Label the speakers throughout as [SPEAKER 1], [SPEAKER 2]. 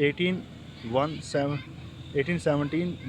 [SPEAKER 1] 1817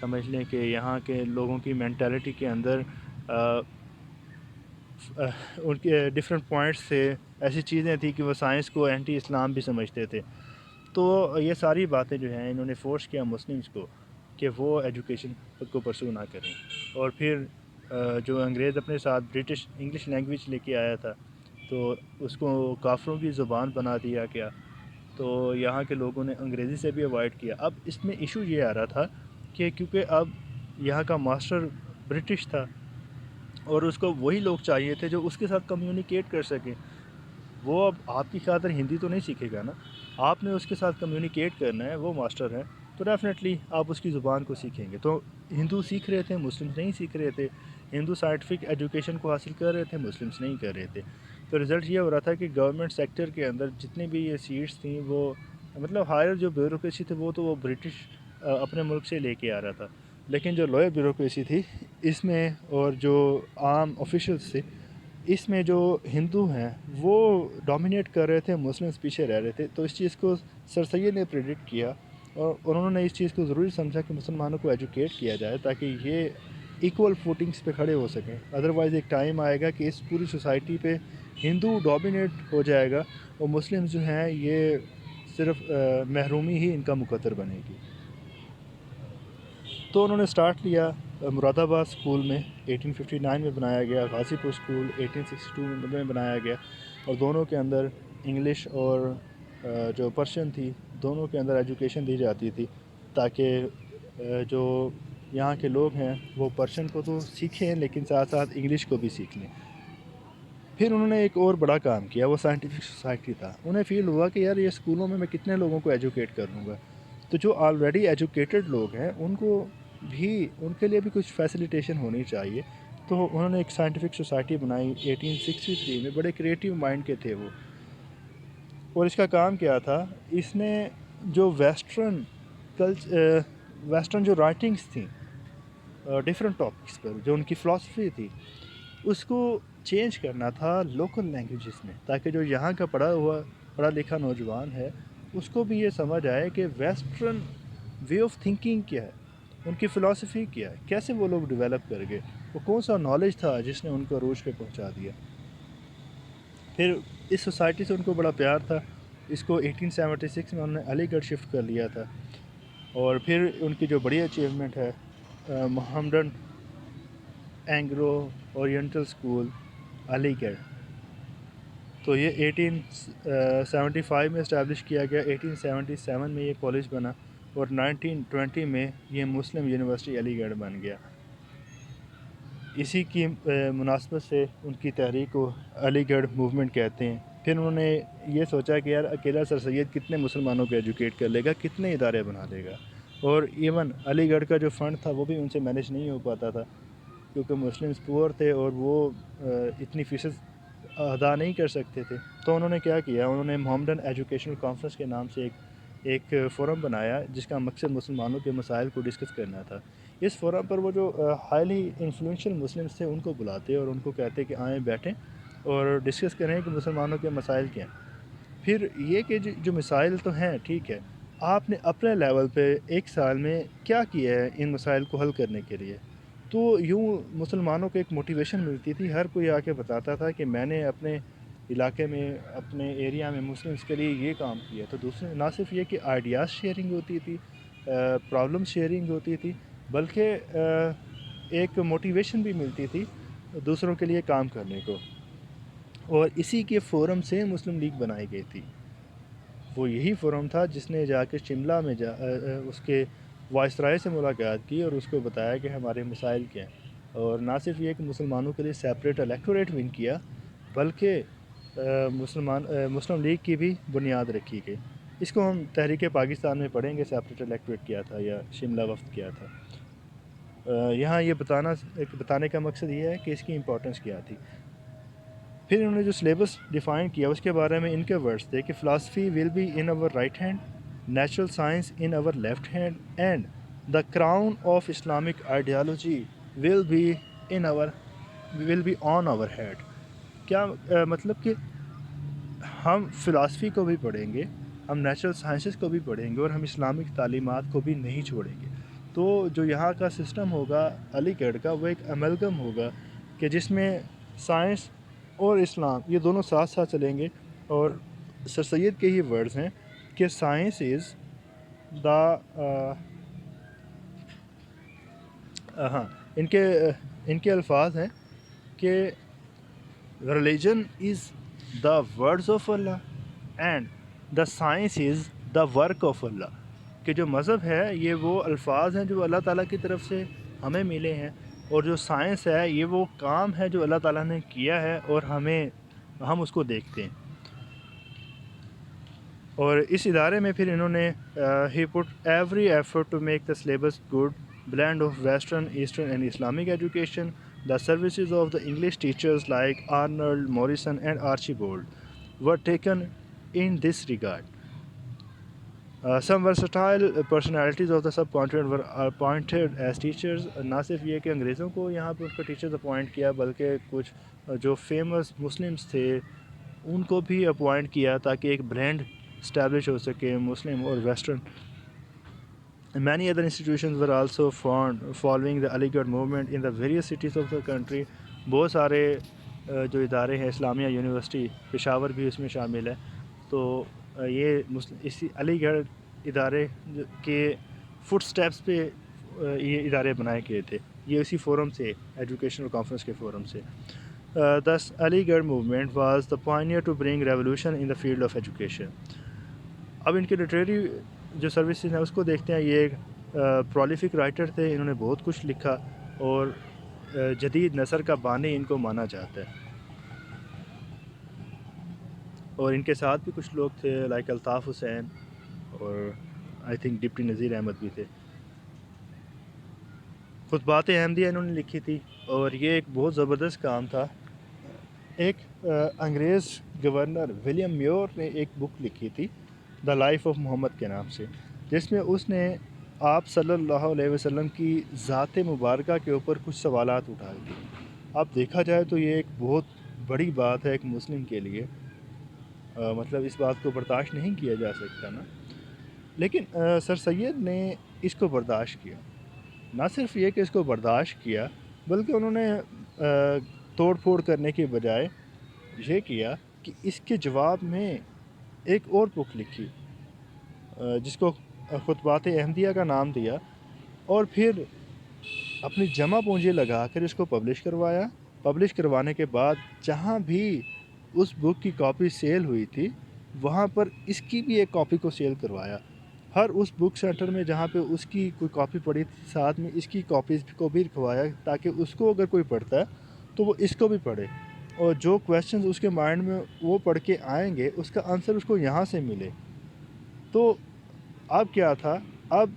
[SPEAKER 1] سمجھ لیں کہ یہاں کے لوگوں کی مینٹیلٹی کے اندر ان کے ڈفرینٹ پوائنٹس سے ایسی چیزیں تھیں کہ وہ سائنس کو اینٹی اسلام بھی سمجھتے تھے. تو یہ ساری باتیں جو ہیں انہوں نے فورس کیا مسلمس کو کہ وہ ایجوکیشن کو پرسو نہ کریں. اور پھر جو انگریز اپنے ساتھ برٹش انگلش لینگویج لے کے آیا تھا تو اس کو کافروں کی زبان بنا دیا گیا. تو یہاں کے لوگوں نے انگریزی سے بھی اوائڈ کیا. اب اس میں ایشو یہ آ رہا تھا کہ کیونکہ اب یہاں کا ماسٹر برٹش تھا اور اس کو وہی لوگ چاہیے تھے جو اس کے ساتھ کمیونیکیٹ کر سکیں. وہ اب آپ کی خاطر ہندی تو نہیں سیکھے گا نا, آپ نے اس کے ساتھ کمیونیکیٹ کرنا ہے, وہ ماسٹر ہے تو ڈیفینیٹلی آپ اس کی زبان کو سیکھیں گے. تو ہندو سیکھ رہے تھے, مسلمس نہیں سیکھ رہے تھے. ہندو سائنٹیفک ایجوکیشن کو حاصل کر رہے تھے, مسلمس نہیں کر رہے تھے. تو رزلٹ یہ ہو رہا تھا کہ گورنمنٹ سیکٹر کے اندر جتنی بھی یہ سیٹس تھیں وہ مطلب ہائر جو بیوروکریسی تھی وہ تو وہ برٹش اپنے ملک سے لے کے آ رہا تھا, لیکن جو لوئر بیوروکریسی تھی اس میں اور جو عام آفیشلس تھے اس میں جو ہندو ہیں وہ ڈومینیٹ کر رہے تھے, مسلمس پیچھے رہ رہے تھے. تو اس چیز کو سر سید نے پریڈکٹ کیا اور انہوں نے اس چیز کو ضروری سمجھا کہ مسلمانوں کو ایجوکیٹ کیا جائے تاکہ یہ ایکول فوٹنگس پہ کھڑے ہو سکیں. ادروائز ایک ٹائم آئے گا کہ اس پوری سوسائٹی پہ ہندو ڈومینیٹ ہو جائے گا اور مسلم جو ہیں یہ صرف محرومی ہی ان کا مقدر بنے گی. تو انہوں نے سٹارٹ لیا مراد آباد اسکول میں 1859 میں بنایا گیا, غازی پور اسکول 1862 میں بنایا گیا, اور دونوں کے اندر انگلش اور جو پرشین تھی دونوں کے اندر ایجوکیشن دی جاتی تھی تاکہ جو یہاں کے لوگ ہیں وہ پرشین کو تو سیکھیں لیکن ساتھ ساتھ انگلش کو بھی سیکھ لیں. پھر انہوں نے ایک اور بڑا کام کیا, وہ سائنٹیفک سوسائٹی تھا. انہیں فیل ہوا کہ یار یہ اسکولوں میں کتنے لوگوں کو ایجوکیٹ کر لوں گا, تو جو آلریڈی ایجوکیٹڈ لوگ ہیں ان کو بھی ان کے لیے بھی کچھ فیسیلیٹیشن ہونی چاہیے. تو انہوں نے ایک سائنٹیفک سوسائٹی بنائی 1863 میں. بڑے کریٹیو مائنڈ کے تھے وہ, اور اس کا کام کیا تھا, اس نے جو ویسٹرن جو رائٹنگس تھیں ڈفرینٹ ٹاپکس پر, جو ان کی فلاسفی تھی اس کو چینج کرنا تھا لوکل لینگویجز میں تاکہ جو یہاں کا پڑھا لکھا نوجوان ہے اس کو بھی یہ سمجھ آئے کہ ویسٹرن وے آف تھنکنگ کیا ہے, ان کی فلاسفی کیا ہے, کیسے وہ لوگ ڈیولپ کر گئے, وہ کون سا نالج تھا جس نے ان کو عروج پہ پہنچا دیا. پھر اس سوسائٹی سے ان کو بڑا پیار تھا. اس کو 1876 میں انہوں نے علی گڑھ شفٹ کر لیا تھا. اور پھر ان کی جو بڑی اچیومنٹ ہے محمدن اینگلو اورینٹل اسکول علی گڑھ, تو یہ 1875 میں اسٹیبلش کیا گیا. 1877 میں یہ کالج بنا اور 1920 میں یہ مسلم یونیورسٹی علی گڑھ بن گیا. اسی کی مناسبت سے ان کی تحریک کو علی گڑھ موومنٹ کہتے ہیں. پھر انہوں نے یہ سوچا کہ یار اکیلا سر سید کتنے مسلمانوں کو ایجوکیٹ کر لے گا, کتنے ادارے بنا لے گا, اور ایون علی گڑھ کا جو فنڈ تھا وہ بھی ان سے مینیج نہیں ہو پاتا تھا کیونکہ مسلمس پور تھے اور وہ اتنی فیسز ادا نہیں کر سکتے تھے. تو انہوں نے کیا کیا, انہوں نے محمدن ایجوکیشنل کانفرنس کے نام سے ایک فورم بنایا جس کا مقصد مسلمانوں کے مسائل کو ڈسکس کرنا تھا. اس فورم پر وہ جو ہائیلی انفلوئنشل مسلمس تھے ان کو بلاتے اور ان کو کہتے کہ آئیں بیٹھیں اور ڈسکس کریں کہ مسلمانوں کے مسائل کیا ہیں. پھر یہ کہ جو مسائل تو ہیں ٹھیک ہے, آپ نے اپنے لیول پہ ایک سال میں کیا کیا ہے ان مسائل کو حل کرنے کے لیے. تو یوں مسلمانوں کو ایک موٹیویشن ملتی تھی, ہر کوئی آ کے بتاتا تھا کہ میں نے اپنے علاقے میں اپنے ایریا میں مسلمس کے لیے یہ کام کیا. تو دوسرے نہ صرف یہ کہ آئیڈیاز شیئرنگ ہوتی تھی, پرابلم شیئرنگ ہوتی تھی, بلکہ ایک موٹیویشن بھی ملتی تھی دوسروں کے لیے کام کرنے کو. اور اسی کے فورم سے مسلم لیگ بنائی گئی تھی. وہ یہی فورم تھا جس نے جا کے شملہ میں اس کے وائسرائے سے ملاقات کی اور اس کو بتایا کہ ہمارے مسائل کیا ہیں. اور نہ صرف یہ کہ مسلمانوں کے لیے سیپریٹ الیکٹوریٹ ون کیا بلکہ مسلم لیگ کی بھی بنیاد رکھی گئی. اس کو ہم تحریک پاکستان میں پڑھیں گے سیپریٹ الیکٹوریٹ کیا تھا یا شملہ وفد کیا تھا. یہاں یہ بتانے کا مقصد یہ ہے کہ اس کی امپورٹنس کیا تھی. پھر انہوں نے جو سلیبس ڈیفائن کیا اس کے بارے میں ان کے ورڈز تھے کہ philosophy will be in our right hand, natural science in our left hand, and the crown of Islamic ideology will be on our head. کیا مطلب کہ ہم فلاسفی کو بھی پڑھیں گے, ہم نیچرل سائنسز کو بھی پڑھیں گے اور ہم اسلامک تعلیمات کو بھی نہیں چھوڑیں گے. تو جو یہاں کا سسٹم ہوگا علی گڑھ کا وہ ایک امیلگم ہوگا کہ جس میں سائنس اور اسلام یہ دونوں ساتھ ساتھ چلیں گے. اور سر سید کے ہی ورڈز ہیں کہ سائنس از دا ہاں ان کے الفاظ ہیں کہ religion is the words of Allah and the science is the work of Allah. کہ جو مذہب ہے یہ وہ الفاظ ہیں جو اللہ تعالیٰ کی طرف سے ہمیں ملے ہیں, اور جو سائنس ہے یہ وہ کام ہے جو اللہ تعالیٰ نے کیا ہے اور ہم اس کو دیکھتے ہیں. اور اس ادارے میں پھر انہوں نے ہی put every effort to make the syllabus good blend of Western, Eastern and Islamic education. The services of the English teachers like Arnold, Morrison and Archibald were taken in this regard. Some versatile personalities of the subcontinent were appointed as teachers. نہ صرف یہ کہ انگریزوں کو یہاں پہ اس کو teachers appoint کیا بلکہ کچھ جو فیمس مسلمس تھے ان کو بھی اپوائنٹ کیا تاکہ ایک برانڈ اسٹیبلش ہو سکے مسلم اور western. Many other institutions were also formed following the Aligarh movement in the various cities of the country. بہت سارے جو ادارے ہیں اسلامیہ یونیورسٹی پشاور بھی اس میں شامل ہے. تو یہ اسی علی گڑھ ادارے کے فٹ سٹیپس پہ یہ ادارے بنائے گئے تھے, یہ اسی فورم سے ایجوکیشنل کانفرنس کے فورم سے. Thus علی گڑھ movement was the pioneer to bring revolution in the field of education. اب ان کے لٹریری جو سروسز ہیں اس کو دیکھتے ہیں. یہ ایک پرولیفک رائٹر تھے, انہوں نے بہت کچھ لکھا اور جدید نثر کا بانی ان کو مانا جاتا ہے. اور ان کے ساتھ بھی کچھ لوگ تھے لائک الطاف حسین اور I think deputy Nazir Ahmad بھی تھے. خطبات احمدیہ انہوں نے لکھی تھی اور یہ ایک بہت زبردست کام تھا. ایک انگریز گورنر ولیم میور نے ایک بک لکھی تھی دا لائف آف محمد کے نام سے, جس میں اس نے آپ صلی اللہ علیہ وسلم کی ذات مبارکہ کے اوپر کچھ سوالات اٹھائے تھے. اب دیکھا جائے تو یہ ایک بہت بڑی بات ہے ایک مسلم کے لیے, مطلب اس بات کو برداشت نہیں کیا جا سکتا نا. لیکن سر سید نے اس کو برداشت کیا. نہ صرف یہ کہ اس کو برداشت کیا بلکہ انہوں نے توڑ پھوڑ کرنے کے بجائے یہ کیا کہ اس کے جواب میں ایک اور بک لکھی جس کو خطبات احمدیہ کا نام دیا, اور پھر اپنی جمع پونجی لگا کر اس کو پبلش کروایا. پبلش کروانے کے بعد جہاں بھی اس بک کی کاپی سیل ہوئی تھی وہاں پر اس کی بھی ایک کاپی کو سیل کروایا. ہر اس بک سینٹر میں جہاں پہ اس کی کوئی کاپی پڑی تھی ساتھ میں اس کی کاپیز کو بھی رکھوایا تاکہ اس کو اگر کوئی پڑھتا ہے تو وہ اس کو بھی پڑھے, اور جو کویشچنز اس کے مائنڈ میں وہ پڑھ کے آئیں گے اس کا آنسر اس کو یہاں سے ملے. تو اب کیا تھا, اب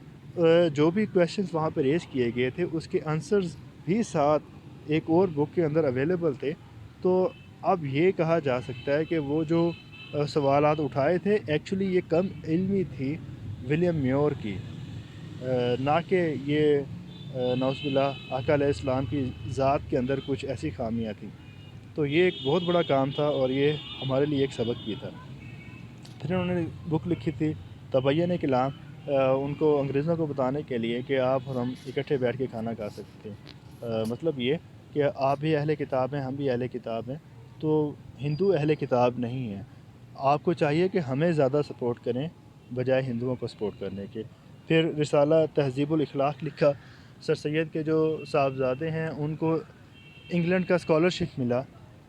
[SPEAKER 1] جو بھی کویشچنز وہاں پہ ریز کیے گئے تھے اس کے آنسرز بھی ساتھ ایک اور بک کے اندر اویلیبل تھے. تو اب یہ کہا جا سکتا ہے کہ وہ جو سوالات اٹھائے تھے ایکچولی یہ کم علمی تھی ولیم میور کی, نہ کہ یہ نعوذ باللہ آقا علیہ السلام کی ذات کے اندر کچھ ایسی خامیاں تھیں. تو یہ ایک بہت بڑا کام تھا اور یہ ہمارے لیے ایک سبق بھی تھا. پھر انہوں نے بک لکھی تھی تبین کلام, ان کو انگریزوں کو بتانے کے لیے کہ آپ اور ہم اکٹھے بیٹھ کے کھانا کھا سکتے ہیں. مطلب یہ کہ آپ بھی اہل کتاب ہیں ہم بھی اہل کتاب ہیں, تو ہندو اہل کتاب نہیں ہیں. آپ کو چاہیے کہ ہمیں زیادہ سپورٹ کریں بجائے ہندوؤں کو سپورٹ کرنے کے. پھر رسالہ تہذیب الاخلاق لکھا. سر سید کے جو صاحبزادے ہیں ان کو انگلینڈ کا اسکالرشپ ملا,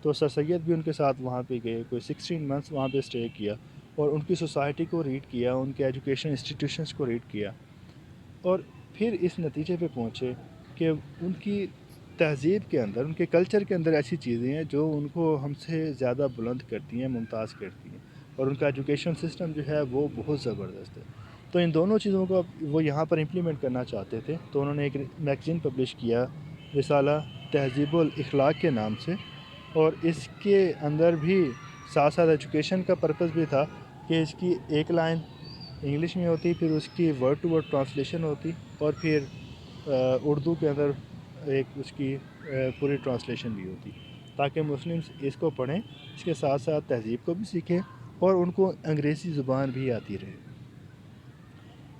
[SPEAKER 1] تو سر سید بھی ان کے ساتھ وہاں پہ گئے, کوئی 16 منتھس وہاں پہ اسٹے کیا اور ان کی سوسائٹی کو ریڈ کیا, ان کے ایجوکیشن انسٹیٹیوشنس کو ریڈ کیا, اور پھر اس نتیجے پہ پہنچے کہ ان کی تہذیب کے اندر ان کے کلچر کے اندر ایسی چیزیں ہیں جو ان کو ہم سے زیادہ بلند کرتی ہیں, ممتاز کرتی ہیں, اور ان کا ایجوکیشن سسٹم جو ہے وہ بہت زبردست ہے. تو ان دونوں چیزوں کو وہ یہاں پر امپلیمنٹ کرنا چاہتے تھے. تو انہوں نے ایک میگزین پبلش کیا رسالہ تہذیب الاخلاق کے نام سے, اور اس کے اندر بھی ساتھ ساتھ ایجوکیشن کا پرپس بھی تھا کہ اس کی ایک لائن انگلش میں ہوتی, پھر اس کی ورڈ ٹو ورڈ ٹرانسلیشن ہوتی, اور پھر اردو کے اندر ایک اس کی پوری ٹرانسلیشن بھی ہوتی, تاکہ مسلمس اس کو پڑھیں, اس کے ساتھ ساتھ تہذیب کو بھی سیکھیں اور ان کو انگریزی زبان بھی آتی رہے.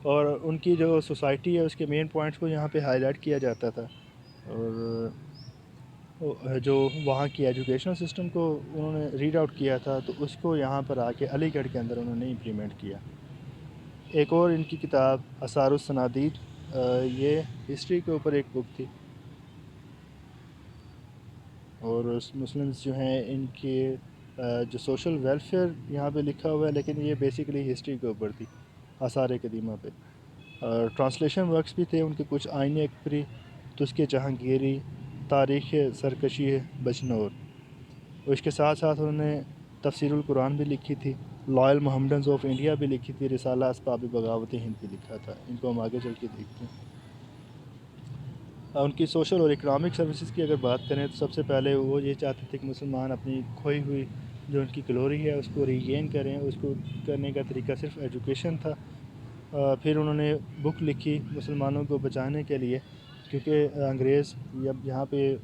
[SPEAKER 1] اور ان کی جو سوسائٹی ہے اس کے مین پوائنٹس کو یہاں پہ ہائی لائٹ کیا جاتا تھا، اور جو وہاں کی ایجوکیشنل سسٹم کو انہوں نے ریڈ آؤٹ کیا تھا، تو اس کو یہاں پر آ کے علی گڑھ کے اندر انہوں نے امپلیمنٹ کیا۔ ایک اور ان کی کتاب آثار الصنادید، یہ ہسٹری کے اوپر ایک بک تھی، اور مسلمز جو ہیں ان کے جو سوشل ویلفیئر یہاں پہ لکھا ہوا ہے، لیکن یہ بیسیکلی ہسٹری کے اوپر تھی، آثار قدیمہ پہ۔ اور ٹرانسلیشن ورکس بھی تھے ان کے، کچھ آئین اکبری، تزک جہانگیری، تاریخ سرکشی بجنور، اور اس کے ساتھ ساتھ انہوں نے تفسیر القرآن بھی لکھی تھی، لائل محمڈنز آف انڈیا بھی لکھی تھی، رسالہ اسباب بغاوت ہند بھی لکھا تھا۔ ان کو ہم آگے چل کے دیکھتے ہیں۔ ان کی سوشل اور اکنامک سروسز کی اگر بات کریں تو سب سے پہلے وہ یہ چاہتے تھے کہ مسلمان اپنی کھوئی ہوئی جو ان کی گلوری ہے اس کو ریگین کریں، اس کو کرنے کا طریقہ صرف ایجوکیشن تھا۔ پھر انہوں نے بک لکھی مسلمانوں کو بچانے کے لیے، کیونکہ انگریز جب یہاں پہ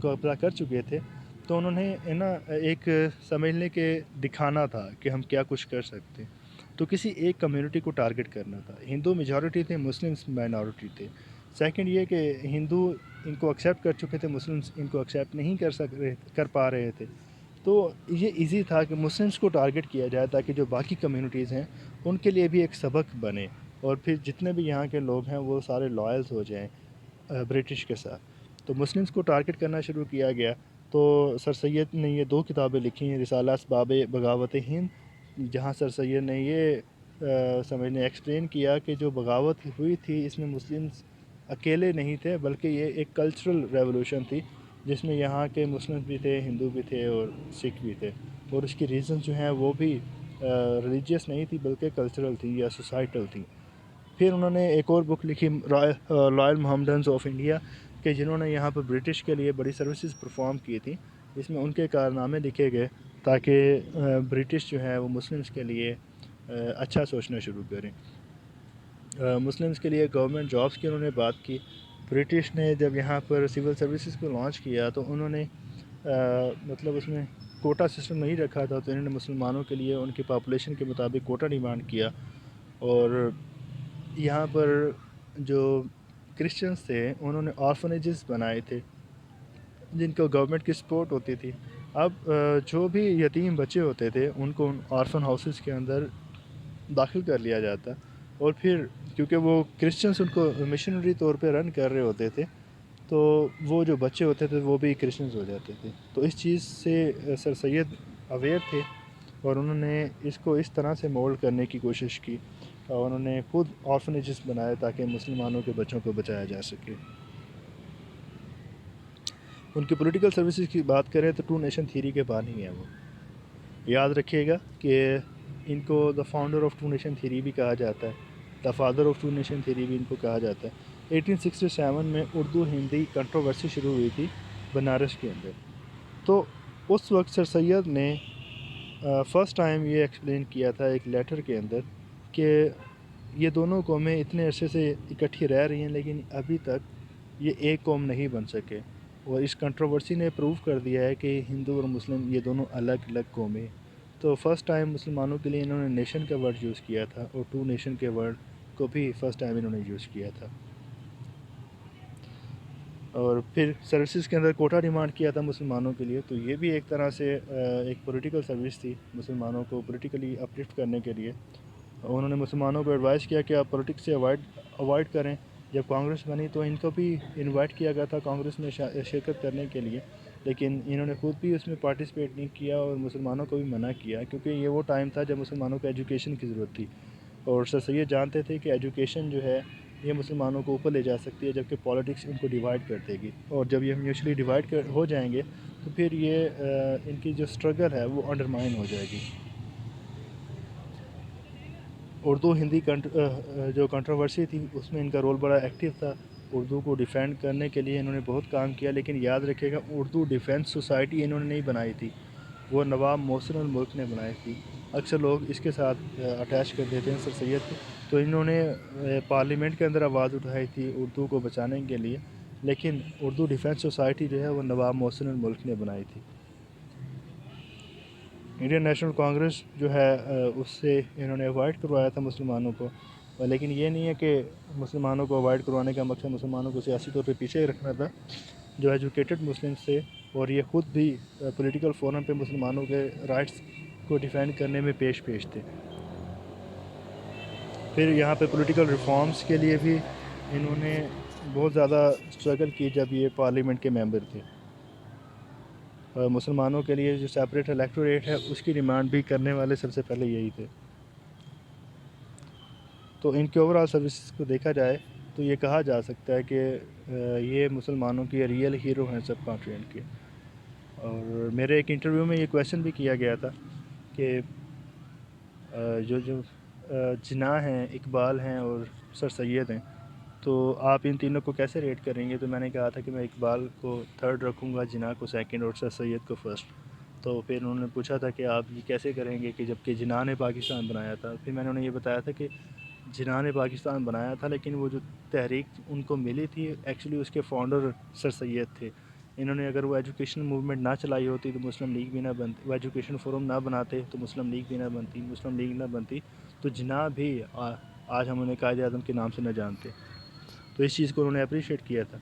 [SPEAKER 1] قبضہ کر چکے تھے، تو انہوں نے نا ایک سمجھنے کے دکھانا تھا کہ ہم کیا کچھ کر سکتے ہیں، تو کسی ایک کمیونٹی کو ٹارگٹ کرنا تھا۔ ہندو میجورٹی تھے، مسلمس مائنورٹی تھے۔ سیکنڈ یہ کہ ہندو ان کو ایکسیپٹ کر چکے تھے، مسلمس ان کو ایکسیپٹ نہیں کر پا رہے تھے، تو یہ ایزی تھا کہ مسلمس کو ٹارگٹ کیا جائے تاکہ جو باقی کمیونٹیز ہیں ان کے لیے بھی ایک سبق بنے، اور پھر جتنے بھی یہاں کے لوگ ہیں وہ سارے لائلز ہو جائیں برٹش کے ساتھ۔ تو مسلمس کو ٹارگٹ کرنا شروع کیا گیا، تو سر سید نے یہ 2 کتابیں لکھی ہیں، رسالہ اسباب بغاوت ہند، جہاں سر سید نے یہ سمجھنے ایکسپلین کیا کہ جو بغاوت ہوئی تھی اس میں مسلمس اکیلے نہیں تھے، بلکہ یہ ایک کلچرل ریولوشن تھی جس میں یہاں کے مسلم بھی تھے، ہندو بھی تھے اور سکھ بھی تھے، اور اس کی ریزن جو ہیں وہ بھی ریلیجیس نہیں تھی بلکہ کلچرل تھی یا سوسائٹل تھی۔ پھر انہوں نے ایک اور بک لکھی لائل محمڈنز آف انڈیا، کہ جنہوں نے یہاں پر برٹش کے لیے بڑی سروسز پرفارم کی تھیں، اس میں ان کے کارنامے لکھے گئے تاکہ برٹش جو ہے وہ مسلمس کے لیے اچھا سوچنا شروع کریں۔ مسلمس کے لیے گورنمنٹ جابس کی انہوں نے بات کی۔ برٹش نے جب یہاں پر سول سروسز کو لانچ کیا تو انہوں نے مطلب اس میں کوٹا سسٹم نہیں رکھا تھا، تو انہوں نے مسلمانوں کے لیے ان کی پاپولیشن کے مطابق کوٹا ڈیمانڈ کیا، اور یہاں پر جو کرسچنس تھے انہوں نے آرفنیجز بنائے تھے جن کو گورنمنٹ کی سپورٹ ہوتی تھی۔ اب جو بھی یتیم بچے ہوتے تھے ان کو آرفن ہاؤسز کے اندر داخل کر لیا جاتا، اور پھر کیونکہ وہ کرسچنس ان کو مشنری طور پہ رن کر رہے ہوتے تھے، تو وہ جو بچے ہوتے تھے وہ بھی کرسچنز ہو جاتے تھے۔ تو اس چیز سے سر سید اویئر تھے، اور انہوں نے اس کو اس طرح سے مولڈ کرنے کی کوشش کی، اور انہوں نے خود آرفنیجز بنائے تاکہ مسلمانوں کے بچوں کو بچایا جا سکے۔ ان کی پولیٹیکل سروسز کی بات کریں تو 2 نیشن تھیوری کے بانی ہیں وہ۔ یاد رکھیے گا کہ ان کو the founder of 2 nation theory بھی کہا جاتا ہے، the father of 2 nation theory بھی ان کو کہا جاتا ہے۔ 1867 میں اردو ہندی کنٹروورسی شروع ہوئی تھی بنارس کے اندر، تو اس وقت سر سید نے فرسٹ ٹائم یہ ایکسپلین کیا تھا ایک لیٹر کے اندر کہ یہ دونوں قومیں اتنے عرصے سے اکٹھی رہ رہی ہیں لیکن ابھی تک یہ ایک قوم نہیں بن سکے، اور اس کنٹروورسی نے پروو کر دیا ہے کہ ہندو اور مسلم یہ دونوں الگ الگ قومیں۔ تو فرسٹ ٹائم مسلمانوں کے لیے انہوں نے نیشن کا ورڈ یوز کیا تھا، اور 2 نیشن کے ورڈ کو بھی فرسٹ ٹائم انہوں نے یوز کیا تھا۔ اور پھر سروسز کے اندر کوٹا ڈیمانڈ کیا تھا مسلمانوں کے لیے، تو یہ بھی ایک طرح سے ایک پولیٹیکل سروس تھی مسلمانوں کو پولیٹیکلی اپلفٹ کرنے کے لیے۔ انہوں نے مسلمانوں کو ایڈوائز کیا کہ آپ پولیٹکس سے اوائڈ کریں۔ جب کانگریس بنی تو ان کو بھی انوائٹ کیا گیا تھا کانگریس میں شرکت کرنے کے لیے، لیکن انہوں نے خود بھی اس میں پارٹیسپیٹ نہیں کیا اور مسلمانوں کو بھی منع کیا، کیونکہ یہ وہ ٹائم تھا جب مسلمانوں کو ایجوکیشن کی ضرورت تھی، اور سر سید جانتے تھے کہ ایجوکیشن جو ہے یہ مسلمانوں کو اوپر لے جا سکتی ہے، جبکہ پالیٹکس ان کو ڈیوائڈ کر دے گی، اور جب یہ میوچلی ڈیوائڈ ہو جائیں گے تو پھر یہ ان کی جو اسٹرگل ہے وہ انڈرمائن ہو جائے گی۔ اردو ہندی جو کنٹروورسی تھی اس میں ان کا رول بڑا ایکٹیو تھا، اردو کو ڈیفینڈ کرنے کے لیے انہوں نے بہت کام کیا، لیکن یاد رکھیے گا اردو ڈیفینس سوسائٹی انہوں نے نہیں بنائی تھی، وہ نواب محسن الملک نے بنائی تھی۔ اکثر لوگ اس کے ساتھ اٹیچ کر دیتے ہیں سر سید کو، تو انہوں نے پارلیمنٹ کے اندر آواز اٹھائی تھی اردو کو بچانے کے لیے، لیکن اردو ڈیفینس سوسائٹی جو ہے وہ نواب محسن الملک نے بنائی تھی۔ انڈین نیشنل کانگریس جو ہے اس سے انہوں نے اوائڈ کروایا تھا مسلمانوں کو، لیکن یہ نہیں ہے کہ مسلمانوں کو اوائڈ کروانے کا مقصد مسلمانوں کو سیاسی طور پہ پیچھے رکھنا تھا. جو ایجوکیٹڈ مسلمس تھے اور یہ خود بھی پولیٹیکل فورم پہ مسلمانوں کے رائٹس کو ڈیفینڈ کرنے میں پیش تھے. پھر یہاں پہ پولیٹیکل ریفارمز کے لیے بھی انہوں نے بہت زیادہ اسٹرگل کی جب یہ پارلیمنٹ کے ممبر تھے. مسلمانوں کے لیے جو سیپریٹ الیکٹوریٹ ہے اس کی ڈیمانڈ بھی کرنے والے سب سے پہلے یہی تھے. تو ان کے اوور آل سروسز کو دیکھا جائے تو یہ کہا جا سکتا ہے کہ یہ مسلمانوں کے ریئل ہیرو ہیں سب کانٹیننٹ کے. اور میرے ایک انٹرویو میں یہ کویشچن بھی کیا گیا تھا کہ جو جناح ہیں، اقبال ہیں اور سر سید ہیں، تو آپ ان تینوں کو کیسے ریٹ کریں گے؟ تو میں نے کہا تھا کہ میں اقبال کو تھرڈ رکھوں گا، جناح کو سیکنڈ اور سر سید کو فرسٹ. تو پھر انہوں نے پوچھا تھا کہ آپ یہ کیسے کریں گے کہ جب کہ جناح نے پاکستان بنایا تھا. پھر میں نے انہیں یہ بتایا تھا کہ جناح نے پاکستان بنایا تھا لیکن وہ جو تحریک ان کو ملی تھی ایکچولی اس کے فاؤنڈر سر سید تھے. انہوں نے اگر وہ ایجوکیشن موومنٹ نہ چلائی ہوتی تو مسلم لیگ بھی نہ بنتی، وہ ایجوکیشن فورم نہ بناتے تو مسلم لیگ بھی نہ بنتی، مسلم لیگ نہ بنتی تو جناح بھی آج ہم انہیں قائد اعظم کے نام سے نہ جانتے. تو اس چیز کو انہوں نے اپریشیٹ کیا تھا.